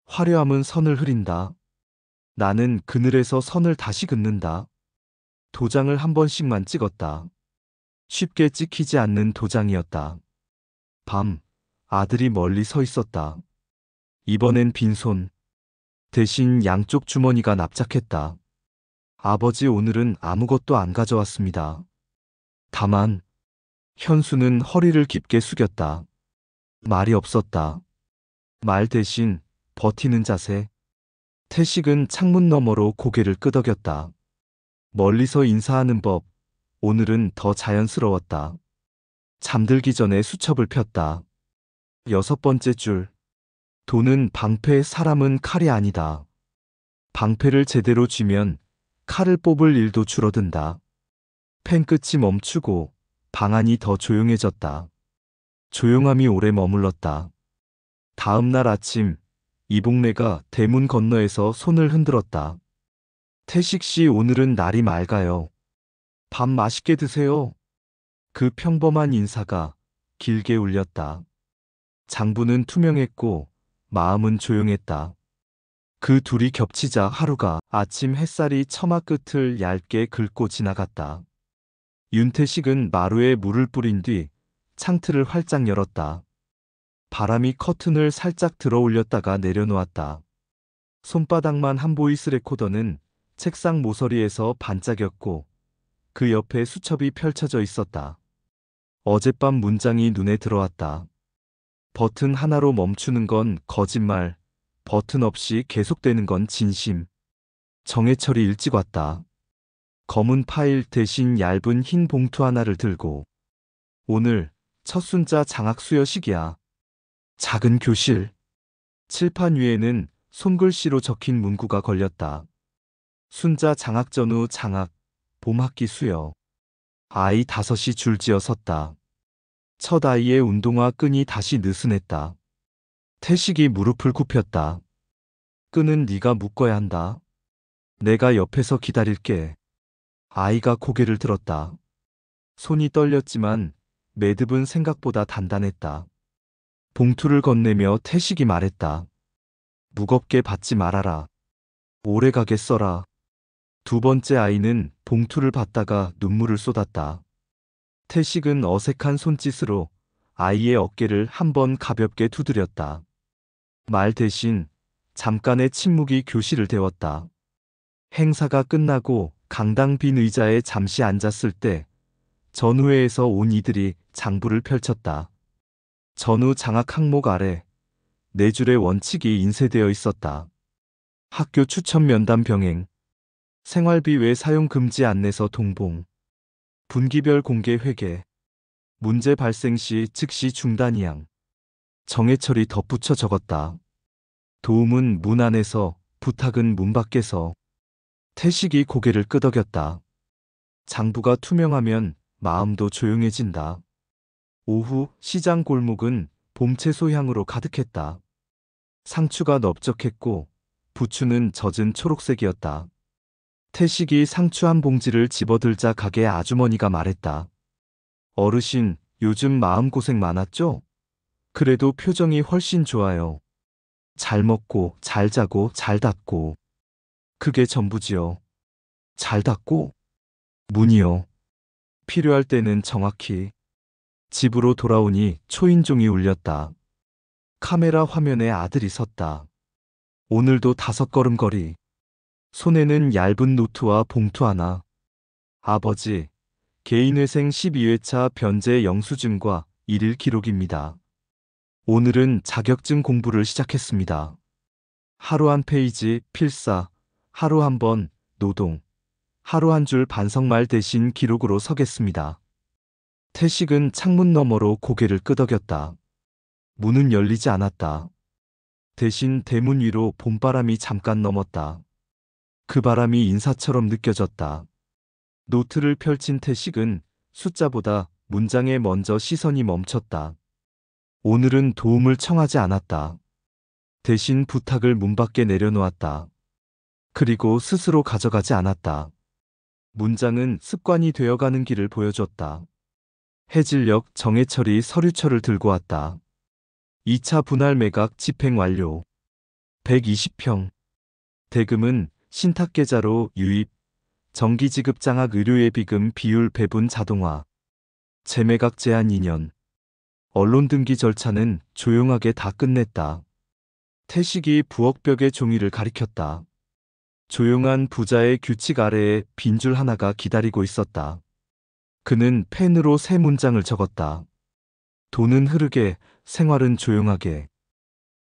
화려함은 선을 흐린다. 나는 그늘에서 선을 다시 긋는다. 도장을 한 번씩만 찍었다. 쉽게 찍히지 않는 도장이었다. 밤, 아들이 멀리 서 있었다. 이번엔 빈손. 대신 양쪽 주머니가 납작했다. 아버지 오늘은 아무것도 안 가져왔습니다. 다만 현수는 허리를 깊게 숙였다. 말이 없었다. 말 대신 버티는 자세. 태식은 창문 너머로 고개를 끄덕였다. 멀리서 인사하는 법, 오늘은 더 자연스러웠다. 잠들기 전에 수첩을 폈다. 6번째 줄. 돈은 방패, 사람은 칼이 아니다. 방패를 제대로 쥐면 칼을 뽑을 일도 줄어든다. 펜 끝이 멈추고 방 안이 더 조용해졌다. 조용함이 오래 머물렀다. 다음 날 아침, 이복래가 대문 건너에서 손을 흔들었다. 태식 씨 오늘은 날이 맑아요. 밥 맛있게 드세요. 그 평범한 인사가 길게 울렸다. 장부는 투명했고 마음은 조용했다. 그 둘이 겹치자 하루가 아침 햇살이 처마 끝을 얇게 긁고 지나갔다. 윤태식은 마루에 물을 뿌린 뒤 창틀을 활짝 열었다. 바람이 커튼을 살짝 들어 올렸다가 내려놓았다. 손바닥만 한 보이스 레코더는 책상 모서리에서 반짝였고 그 옆에 수첩이 펼쳐져 있었다. 어젯밤 문장이 눈에 들어왔다. 버튼 하나로 멈추는 건 거짓말, 버튼 없이 계속되는 건 진심. 정해철이 일찍 왔다. 검은 파일 대신 얇은 흰 봉투 하나를 들고. 오늘 첫 순자 장학 수여식이야. 작은 교실. 칠판 위에는 손글씨로 적힌 문구가 걸렸다. 순자 장학 전후 장학, 봄학기 수여. 아이 5이 줄지어 섰다. 첫 아이의 운동화 끈이 다시 느슨했다. 태식이 무릎을 굽혔다. 끈은 네가 묶어야 한다. 내가 옆에서 기다릴게. 아이가 고개를 들었다. 손이 떨렸지만 매듭은 생각보다 단단했다. 봉투를 건네며 태식이 말했다. 무겁게 받지 말아라. 오래가게 써라. 두 번째 아이는 봉투를 받다가 눈물을 쏟았다. 태식은 어색한 손짓으로 아이의 어깨를 한번 가볍게 두드렸다. 말 대신 잠깐의 침묵이 교실을 데웠다. 행사가 끝나고 강당 빈 의자에 잠시 앉았을 때 전후회에서 온 이들이 장부를 펼쳤다. 전후 장학 항목 아래 4줄의 원칙이 인쇄되어 있었다. 학교 추천 면담 병행, 생활비 외 사용 금지 안내서 동봉, 분기별 공개 회계, 문제 발생 시 즉시 중단 이양. 정해철이 덧붙여 적었다. 도움은 문 안에서, 부탁은 문 밖에서. 태식이 고개를 끄덕였다. 장부가 투명하면 마음도 조용해진다. 오후 시장 골목은 봄 채소 향으로 가득했다. 상추가 넓적했고 부추는 젖은 초록색이었다. 태식이 상추 한 봉지를 집어들자 가게 아주머니가 말했다. 어르신, 요즘 마음고생 많았죠? 그래도 표정이 훨씬 좋아요. 잘 먹고, 잘 자고, 잘 닫고. 그게 전부지요. 잘 닫고? 문이요. 필요할 때는 정확히. 집으로 돌아오니 초인종이 울렸다. 카메라 화면에 아들이 섰다. 오늘도 5걸음 거리. 손에는 얇은 노트와 봉투 하나. 아버지, 개인회생 12회차 변제 영수증과 일일 기록입니다. 오늘은 자격증 공부를 시작했습니다. 하루 한 페이지 필사, 하루 한 번 노동, 하루 한 줄 반성말 대신 기록으로 서겠습니다. 태식은 창문 너머로 고개를 끄덕였다. 문은 열리지 않았다. 대신 대문 위로 봄바람이 잠깐 넘었다. 그 바람이 인사처럼 느껴졌다. 노트를 펼친 태식은 숫자보다 문장에 먼저 시선이 멈췄다. 오늘은 도움을 청하지 않았다. 대신 부탁을 문 밖에 내려놓았다. 그리고 스스로 가져가지 않았다. 문장은 습관이 되어가는 길을 보여줬다. 해질녘 정해철이 서류철을 들고 왔다. 2차 분할 매각 집행 완료. 120평. 대금은 신탁계좌로 유입. 정기지급 장학 의료예비금 비율 배분 자동화. 재매각 제한 2년. 언론 등기 절차는 조용하게 다 끝냈다. 태식이 부엌벽에 종이를 가리켰다. 조용한 부자의 규칙 아래에 빈 줄 하나가 기다리고 있었다. 그는 펜으로 세 문장을 적었다. 돈은 흐르게, 생활은 조용하게.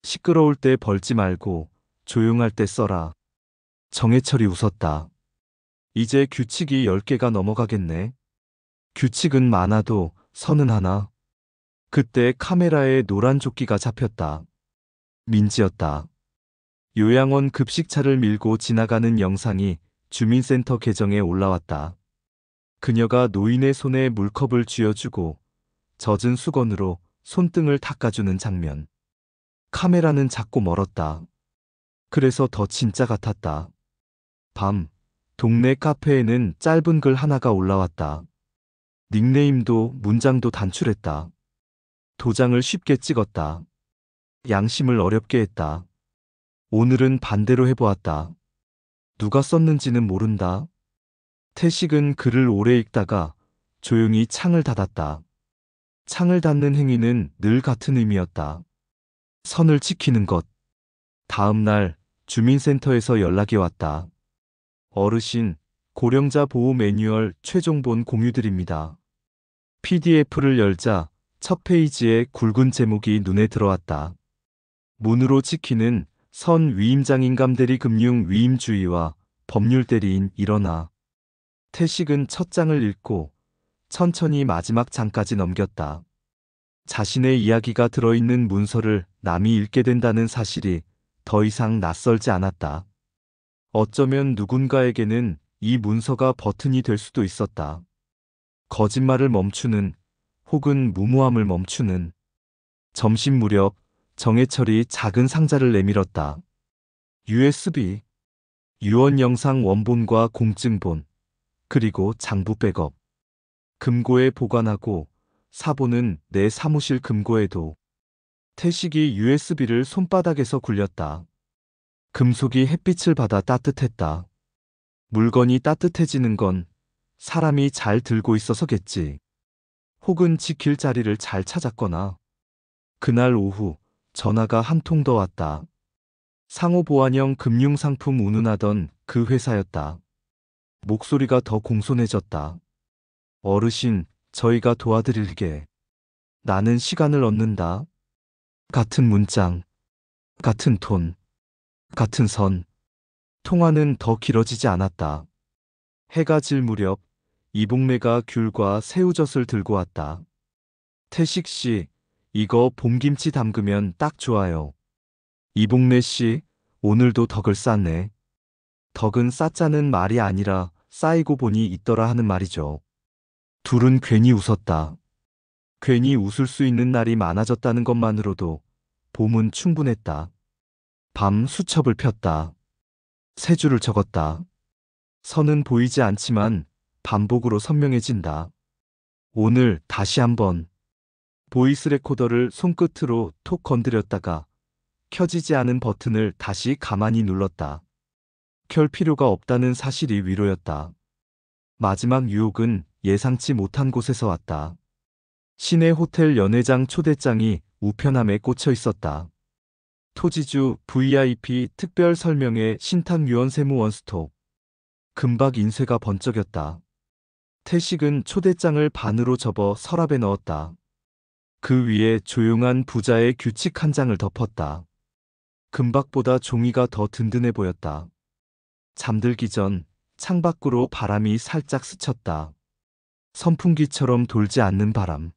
시끄러울 때 벌지 말고 조용할 때 써라. 정해철이 웃었다. 이제 규칙이 10개가 넘어가겠네. 규칙은 많아도 선은 하나. 그때 카메라에 노란 조끼가 잡혔다. 민지였다. 요양원 급식차를 밀고 지나가는 영상이 주민센터 계정에 올라왔다. 그녀가 노인의 손에 물컵을 쥐어주고 젖은 수건으로 손등을 닦아주는 장면. 카메라는 작고 멀었다. 그래서 더 진짜 같았다. 밤, 동네 카페에는 짧은 글 하나가 올라왔다. 닉네임도 문장도 단출했다. 도장을 쉽게 찍었다. 양심을 어렵게 했다. 오늘은 반대로 해보았다. 누가 썼는지는 모른다. 태식은 글을 오래 읽다가 조용히 창을 닫았다. 창을 닫는 행위는 늘 같은 의미였다. 선을 지키는 것. 다음 날 주민센터에서 연락이 왔다. 어르신, 고령자 보호 매뉴얼 최종본 공유드립니다. PDF를 열자 첫 페이지에 굵은 제목이 눈에 들어왔다. 문으로 지키는 선 위임장인감 대리 금융 위임주의와 법률 대리인 일어나. 태식은 첫 장을 읽고 천천히 마지막 장까지 넘겼다. 자신의 이야기가 들어있는 문서를 남이 읽게 된다는 사실이 더 이상 낯설지 않았다. 어쩌면 누군가에게는 이 문서가 버튼이 될 수도 있었다. 거짓말을 멈추는, 혹은 무모함을 멈추는. 점심 무렵 정해철이 작은 상자를 내밀었다. USB, 유언 영상 원본과 공증본, 그리고 장부 백업. 금고에 보관하고 사본은 내 사무실 금고에도. 태식이 USB를 손바닥에서 굴렸다. 금속이 햇빛을 받아 따뜻했다. 물건이 따뜻해지는 건 사람이 잘 들고 있어서겠지. 혹은 지킬 자리를 잘 찾았거나. 그날 오후 전화가 한 통 더 왔다. 상호보안형 금융상품 운운하던 그 회사였다. 목소리가 더 공손해졌다. 어르신, 저희가 도와드릴게. 나는 시간을 얻는다. 같은 문장, 같은 톤, 같은 선. 통화는 더 길어지지 않았다. 해가 질 무렵 이복래가 귤과 새우젓을 들고 왔다. 태식 씨, 이거 봄김치 담그면 딱 좋아요. 이복래 씨, 오늘도 덕을 쌓네. 덕은 쌓자는 말이 아니라 쌓이고 보니 있더라 하는 말이죠. 둘은 괜히 웃었다. 괜히 웃을 수 있는 날이 많아졌다는 것만으로도 봄은 충분했다. 밤 수첩을 폈다. 세 줄을 적었다. 선은 보이지 않지만 반복으로 선명해진다. 오늘 다시 한번. 보이스 레코더를 손끝으로 톡 건드렸다가 켜지지 않은 버튼을 다시 가만히 눌렀다. 켤 필요가 없다는 사실이 위로였다. 마지막 유혹은 예상치 못한 곳에서 왔다. 시내 호텔 연회장 초대장이 우편함에 꽂혀 있었다. 토지주 VIP 특별 설명회 신탁유언 세무 원스톱. 금박 인쇄가 번쩍였다. 태식은 초대장을 반으로 접어 서랍에 넣었다. 그 위에 조용한 부자의 규칙 한 장을 덮었다. 금박보다 종이가 더 든든해 보였다. 잠들기 전 창밖으로 바람이 살짝 스쳤다. 선풍기처럼 돌지 않는 바람.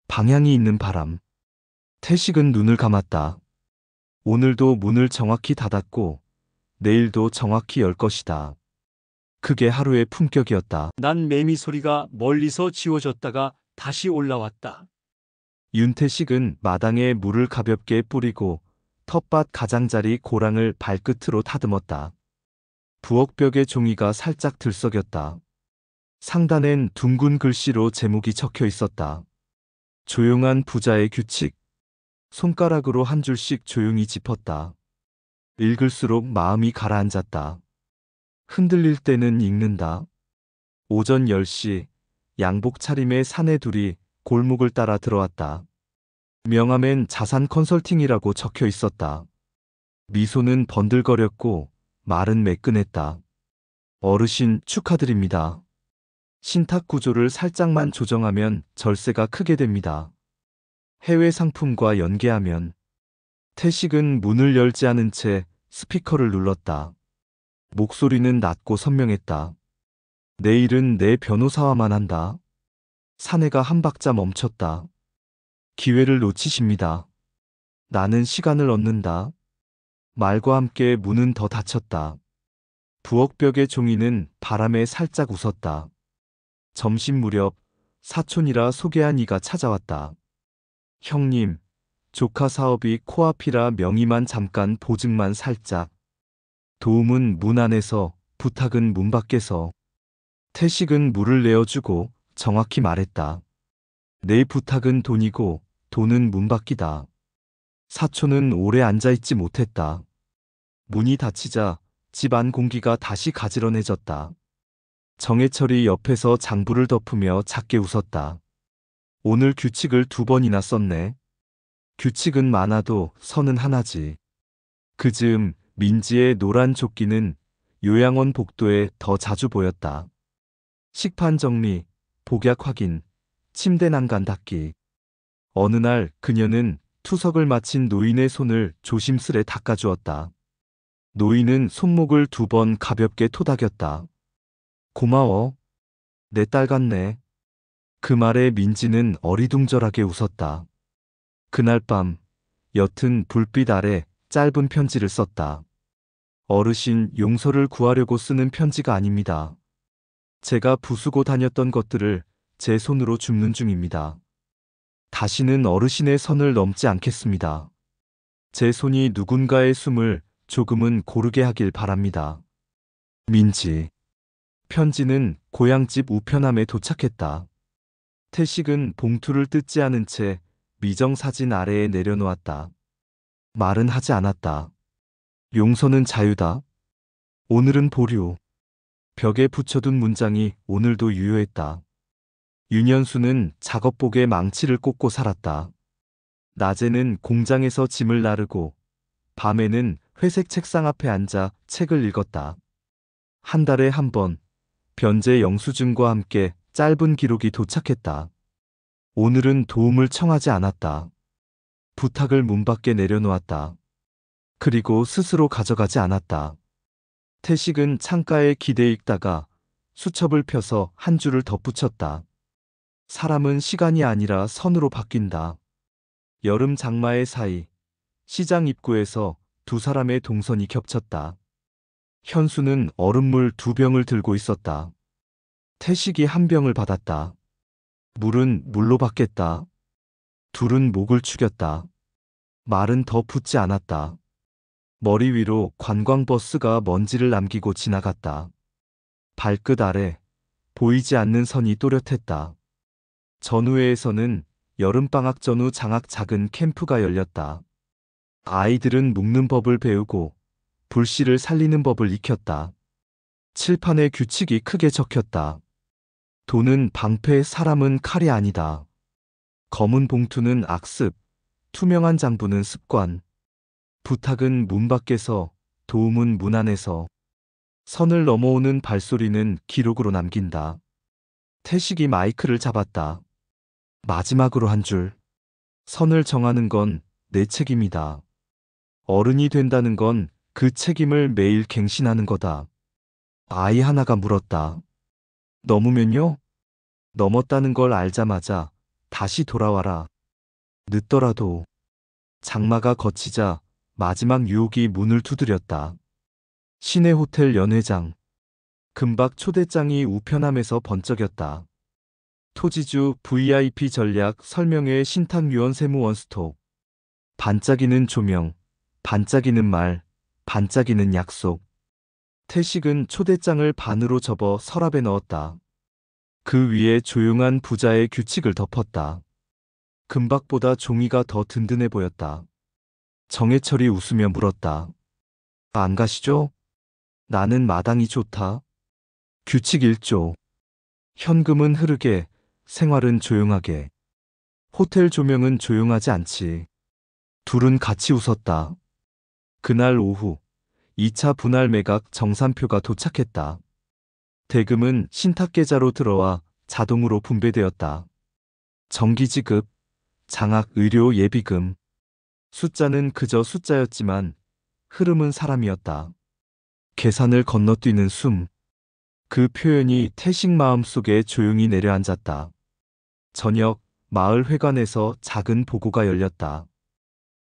방향이 있는 바람. 태식은 눈을 감았다. 오늘도 문을 정확히 닫았고 내일도 정확히 열 것이다. 그게 하루의 품격이었다.
난 매미 소리가 멀리서 지워졌다가 다시 올라왔다.
윤태식은 마당에 물을 가볍게 뿌리고 텃밭 가장자리 고랑을 발끝으로 다듬었다. 부엌벽에 종이가 살짝 들썩였다. 상단엔 둥근 글씨로 제목이 적혀 있었다. 조용한 부자의 규칙. 손가락으로 한 줄씩 조용히 짚었다. 읽을수록 마음이 가라앉았다. 흔들릴 때는 읽는다. 오전 10시 양복 차림의 사내 둘이 골목을 따라 들어왔다. 명함엔 자산 컨설팅이라고 적혀 있었다. 미소는 번들거렸고 말은 매끈했다. 어르신 축하드립니다. 신탁 구조를 살짝만 조정하면 절세가 크게 됩니다. 해외 상품과 연계하면. 태식은 문을 열지 않은 채 스피커를 눌렀다. 목소리는 낮고 선명했다. 내일은 내 변호사와만 한다. 사내가 한 박자 멈췄다. 기회를 놓치십니다. 나는 시간을 얻는다. 말과 함께 문은 더 닫혔다. 부엌벽의 종이는 바람에 살짝 웃었다. 점심 무렵 사촌이라 소개한 이가 찾아왔다. 형님, 조카 사업이 코앞이라 명의만 잠깐 보증만 살짝. 도움은 문 안에서, 부탁은 문 밖에서. 태식은 물을 내어주고 정확히 말했다. 내 부탁은 돈이고 돈은 문 밖이다. 사촌은 오래 앉아있지 못했다. 문이 닫히자 집 안 공기가 다시 가지런해졌다. 정해철이 옆에서 장부를 덮으며 작게 웃었다. 오늘 규칙을 2번이나 썼네. 규칙은 많아도 선은 하나지. 그 즈음 민지의 노란 조끼는 요양원 복도에 더 자주 보였다. 식판 정리, 복약 확인, 침대 난간 닦기. 어느 날 그녀는 투석을 마친 노인의 손을 조심스레 닦아주었다. 노인은 손목을 2번 가볍게 토닥였다. 고마워. 내 딸 같네. 그 말에 민지는 어리둥절하게 웃었다. 그날 밤 옅은 불빛 아래 짧은 편지를 썼다. 어르신 용서를 구하려고 쓰는 편지가 아닙니다. 제가 부수고 다녔던 것들을 제 손으로 줍는 중입니다. 다시는 어르신의 선을 넘지 않겠습니다. 제 손이 누군가의 숨을 조금은 고르게 하길 바랍니다. 민지. 편지는 고향집 우편함에 도착했다. 태식은 봉투를 뜯지 않은 채 미정사진 아래에 내려놓았다. 말은 하지 않았다. 용서는 자유다. 오늘은 보류. 벽에 붙여둔 문장이 오늘도 유효했다. 윤현수는 작업복에 망치를 꽂고 살았다. 낮에는 공장에서 짐을 나르고 밤에는 회색 책상 앞에 앉아 책을 읽었다. 한 달에 한 번 변제 영수증과 함께 짧은 기록이 도착했다. 오늘은 도움을 청하지 않았다. 부탁을 문 밖에 내려놓았다. 그리고 스스로 가져가지 않았다. 태식은 창가에 기대 읽다가 수첩을 펴서 한 줄을 덧붙였다. 사람은 시간이 아니라 선으로 바뀐다. 여름 장마의 사이 시장 입구에서 2사람의 동선이 겹쳤다. 현수는 얼음물 2병을 들고 있었다. 태식이 1병을 받았다. 물은 물로 받겠다. 둘은 목을 축였다. 말은 더 붙지 않았다. 머리 위로 관광버스가 먼지를 남기고 지나갔다. 발끝 아래 보이지 않는 선이 또렷했다. 전우회에서는 여름방학 전후 장학 작은 캠프가 열렸다. 아이들은 묶는 법을 배우고 불씨를 살리는 법을 익혔다. 칠판에 규칙이 크게 적혔다. 돈은 방패, 사람은 칼이 아니다. 검은 봉투는 악습, 투명한 장부는 습관. 부탁은 문 밖에서, 도움은 문 안에서. 선을 넘어오는 발소리는 기록으로 남긴다. 태식이 마이크를 잡았다. 마지막으로 한 줄. 선을 정하는 건 내 책임이다. 어른이 된다는 건 그 책임을 매일 갱신하는 거다. 아이 하나가 물었다. 넘으면요? 넘었다는 걸 알자마자 다시 돌아와라. 늦더라도. 장마가 걷히자 마지막 유혹이 문을 두드렸다. 시내 호텔 연회장. 금박 초대장이 우편함에서 번쩍였다. 토지주 VIP 전략 설명회 신탁유언 세무 원스톱. 반짝이는 조명, 반짝이는 말, 반짝이는 약속. 태식은 초대장을 반으로 접어 서랍에 넣었다. 그 위에 조용한 부자의 규칙을 덮었다. 금박보다 종이가 더 든든해 보였다. 정해철이 웃으며 물었다. 안 가시죠? 나는 마당이 좋다. 규칙 1조. 현금은 흐르게, 생활은 조용하게. 호텔 조명은 조용하지 않지. 둘은 같이 웃었다. 그날 오후 2차 분할 매각 정산표가 도착했다. 대금은 신탁계좌로 들어와 자동으로 분배되었다. 정기지급, 장학 의료 예비금. 숫자는 그저 숫자였지만 흐름은 사람이었다. 계산을 건너뛰는 숨. 그 표현이 태식 마음속에 조용히 내려앉았다. 저녁 마을 회관에서 작은 보고가 열렸다.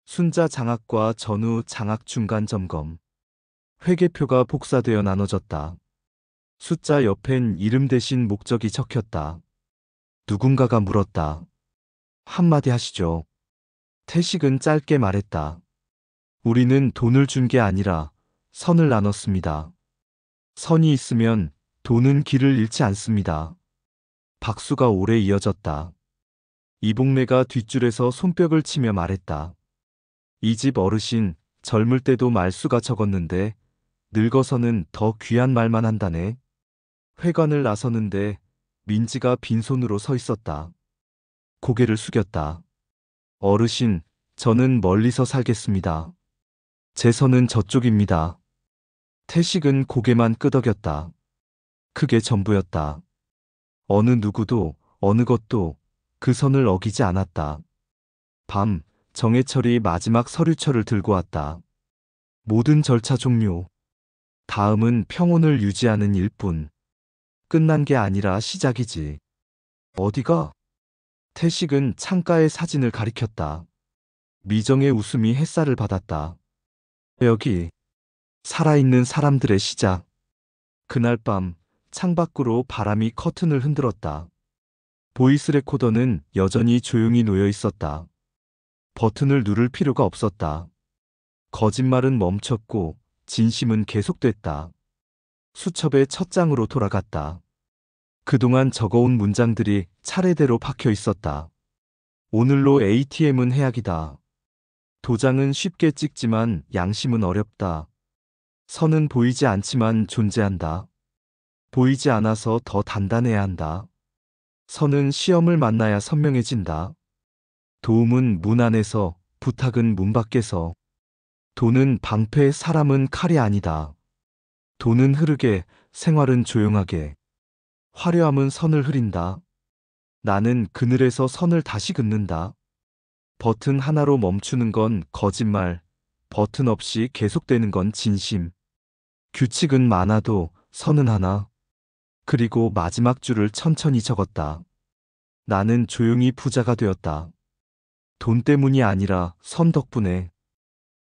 순자 장학과 전후 장학 중간 점검. 회계표가 복사되어 나눠졌다. 숫자 옆엔 이름 대신 목적이 적혔다. 누군가가 물었다. 한마디 하시죠. 태식은 짧게 말했다. 우리는 돈을 준 게 아니라 선을 나눴습니다. 선이 있으면 돈은 길을 잃지 않습니다. 박수가 오래 이어졌다. 이복래가 뒷줄에서 손뼉을 치며 말했다. 이 집 어르신 젊을 때도 말수가 적었는데 늙어서는 더 귀한 말만 한다네. 회관을 나서는데 민지가 빈손으로 서 있었다. 고개를 숙였다. 어르신, 저는 멀리서 살겠습니다. 제 선은 저쪽입니다. 태식은 고개만 끄덕였다. 그게 전부였다. 어느 누구도, 어느 것도 그 선을 어기지 않았다. 밤, 정해철이 마지막 서류철을 들고 왔다. 모든 절차 종료. 다음은 평온을 유지하는 일뿐. 끝난 게 아니라 시작이지. 어디가? 태식은 창가의 사진을 가리켰다. 미정의 웃음이 햇살을 받았다. 여기. 살아있는 사람들의 시작. 그날 밤 창밖으로 바람이 커튼을 흔들었다. 보이스 레코더는 여전히 조용히 놓여 있었다. 버튼을 누를 필요가 없었다. 거짓말은 멈췄고 진심은 계속됐다. 수첩의 첫 장으로 돌아갔다. 그동안 적어온 문장들이 차례대로 박혀 있었다. 오늘로 ATM은 해약이다. 도장은 쉽게 찍지만 양심은 어렵다. 선은 보이지 않지만 존재한다. 보이지 않아서 더 단단해야 한다. 선은 시험을 만나야 선명해진다. 도움은 문 안에서, 부탁은 문 밖에서. 돈은 방패, 사람은 칼이 아니다. 돈은 흐르게, 생활은 조용하게. 화려함은 선을 흐린다. 나는 그늘에서 선을 다시 긋는다. 버튼 하나로 멈추는 건 거짓말, 버튼 없이 계속되는 건 진심. 규칙은 많아도 선은 하나. 그리고 마지막 줄을 천천히 적었다. 나는 조용히 부자가 되었다. 돈 때문이 아니라 선 덕분에.